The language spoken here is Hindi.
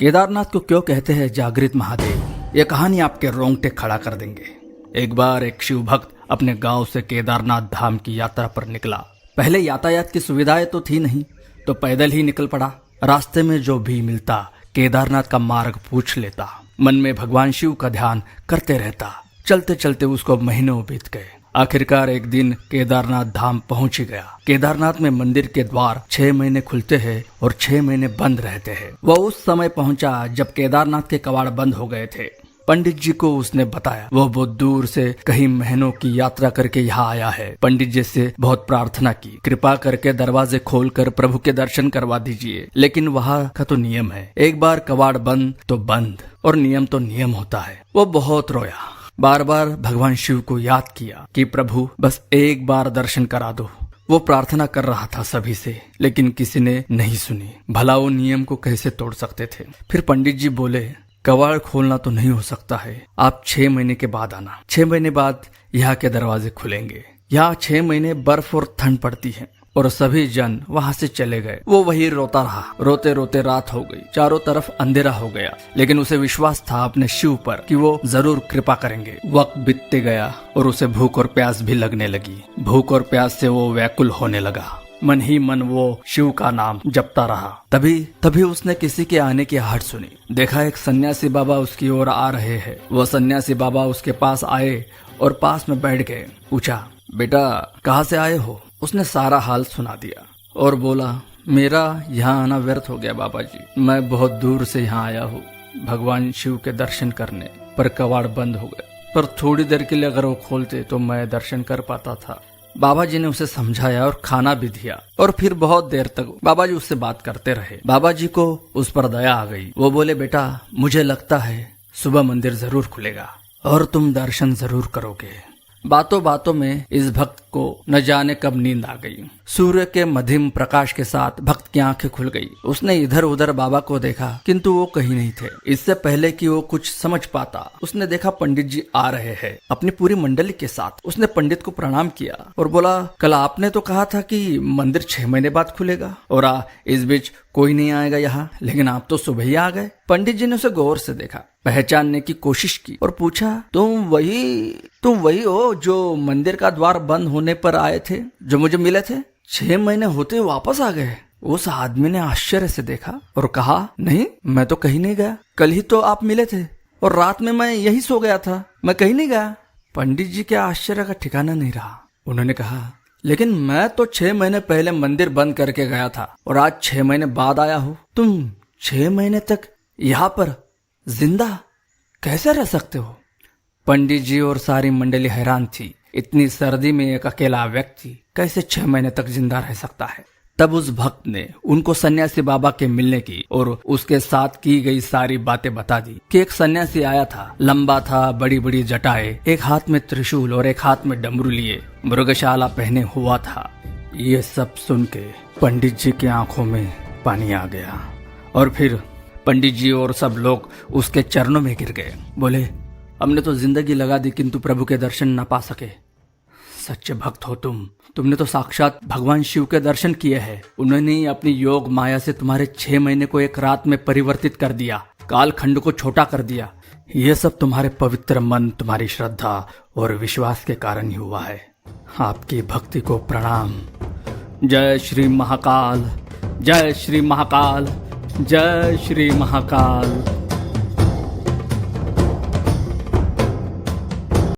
केदारनाथ को क्यों कहते हैं जागृत महादेव, ये कहानी आपके रोंगटे खड़ा कर देंगे। एक बार एक शिव भक्त अपने गांव से केदारनाथ धाम की यात्रा पर निकला। पहले यातायात की सुविधाएं तो थी नहीं, तो पैदल ही निकल पड़ा। रास्ते में जो भी मिलता केदारनाथ का मार्ग पूछ लेता, मन में भगवान शिव का ध्यान करते रहता। चलते चलते उसको महीनों बीत गए। आखिरकार एक दिन केदारनाथ धाम पहुंच ही गया। केदारनाथ में मंदिर के द्वार 6 महीने खुलते हैं और 6 महीने बंद रहते हैं। वह उस समय पहुंचा जब केदारनाथ के कवाड़ बंद हो गए थे। पंडित जी को उसने बताया वह बहुत दूर से कई महीनों की यात्रा करके यहाँ आया है। पंडित जी से बहुत प्रार्थना की, कृपा करके दरवाजे खोलकर प्रभु के दर्शन करवा दीजिए। लेकिन वहाँ का तो नियम है, एक बार कवाड़ बंद तो बंद, और नियम तो नियम होता है। वो बहुत रोया, बार बार भगवान शिव को याद किया कि प्रभु बस एक बार दर्शन करा दो। वो प्रार्थना कर रहा था सभी से, लेकिन किसी ने नहीं सुनी। भला वो नियम को कैसे तोड़ सकते थे। फिर पंडित जी बोले, कवाड़ खोलना तो नहीं हो सकता है, आप 6 महीने के बाद आना। 6 महीने बाद यहाँ के दरवाजे खुलेंगे। यहाँ 6 महीने बर्फ और ठंड पड़ती है। और सभी जन वहाँ से चले गए। वो वही रोता रहा। रोते रोते रात हो गई, चारों तरफ अंधेरा हो गया, लेकिन उसे विश्वास था अपने शिव पर कि वो जरूर कृपा करेंगे। वक्त बीतते गया और उसे भूख और प्यास भी लगने लगी। भूख और प्यास से वो व्याकुल होने लगा। मन ही मन वो शिव का नाम जपता रहा। तभी उसने किसी के आने की आहट सुनी। देखा एक सन्यासी बाबा उसकी ओर आ रहे हैं। वो सन्यासी बाबा उसके पास आए और पास में बैठ गए। पूछा, बेटा कहाँ से आए हो? उसने सारा हाल सुना दिया और बोला, मेरा यहाँ आना व्यर्थ हो गया बाबा जी। मैं बहुत दूर से यहाँ आया हूँ भगवान शिव के दर्शन करने, पर कवाड़ बंद हो गए। पर थोड़ी देर के लिए अगर वो खोलते तो मैं दर्शन कर पाता था। बाबा जी ने उसे समझाया और खाना भी दिया, और फिर बहुत देर तक बाबा जी उससे बात करते रहे। बाबा जी को उस पर दया आ गई। वो बोले, बेटा मुझे लगता है सुबह मंदिर जरूर खुलेगा और तुम दर्शन जरूर करोगे। बातों बातों में इस भक्त को न जाने कब नींद आ गई। सूर्य के मध्यम प्रकाश के साथ भक्त की आंखें खुल गई। उसने इधर उधर बाबा को देखा, किंतु वो कहीं नहीं थे। इससे पहले कि वो कुछ समझ पाता, उसने देखा पंडित जी आ रहे हैं अपनी पूरी मंडली के साथ। उसने पंडित को प्रणाम किया और बोला, कल आपने तो कहा था कि मंदिर 6 महीने बाद खुलेगा और इस बीच कोई नहीं आएगा यहाँ, लेकिन आप तो सुबह ही आ गए। पंडित जी ने उसे गौर से देखा, पहचानने की कोशिश की और पूछा, तुम वही हो जो मंदिर का द्वार बंद होने पर आए थे, जो मुझे मिले थे? 6 महीने होते वापस आ गए? उस आदमी ने आश्चर्य से देखा और कहा, नहीं मैं तो कहीं नहीं गया। कल ही तो आप मिले थे और रात में मैं यही सो गया था, मैं कहीं नहीं गया। पंडित जी के आश्चर्य का ठिकाना नहीं रहा। उन्होंने कहा, लेकिन मैं तो 6 महीने पहले मंदिर बंद करके गया था और आज 6 महीने बाद आया हूँ। तुम 6 महीने तक यहाँ पर जिंदा कैसे रह सकते हो? पंडित जी और सारी मंडली हैरान थी। इतनी सर्दी में एक अकेला व्यक्ति कैसे 6 महीने तक जिंदा रह सकता है? तब उस भक्त ने उनको सन्यासी बाबा के मिलने की और उसके साथ की गई सारी बातें बता दी कि एक सन्यासी आया था, लंबा था, बड़ी बड़ी जटाएं, एक हाथ में त्रिशूल और एक हाथ में डमरू लिए, मृगशाला पहने हुआ था। ये सब सुन के पंडित जी की आंखों में पानी आ गया और फिर पंडित जी और सब लोग उसके चरणों में गिर गए। बोले, हमने तो जिंदगी लगा दी किंतु प्रभु के दर्शन न पा सके। सच्चे भक्त हो तुमने तो साक्षात भगवान शिव के दर्शन किए हैं। उन्होंने ही अपनी योग माया से तुम्हारे 6 महीने को एक रात में परिवर्तित कर दिया, कालखंड को छोटा कर दिया। ये सब तुम्हारे पवित्र मन, तुम्हारी श्रद्धा और विश्वास के कारण ही हुआ है। आपकी भक्ति को प्रणाम। जय श्री महाकाल, जय श्री महाकाल, जय श्री महाकाल।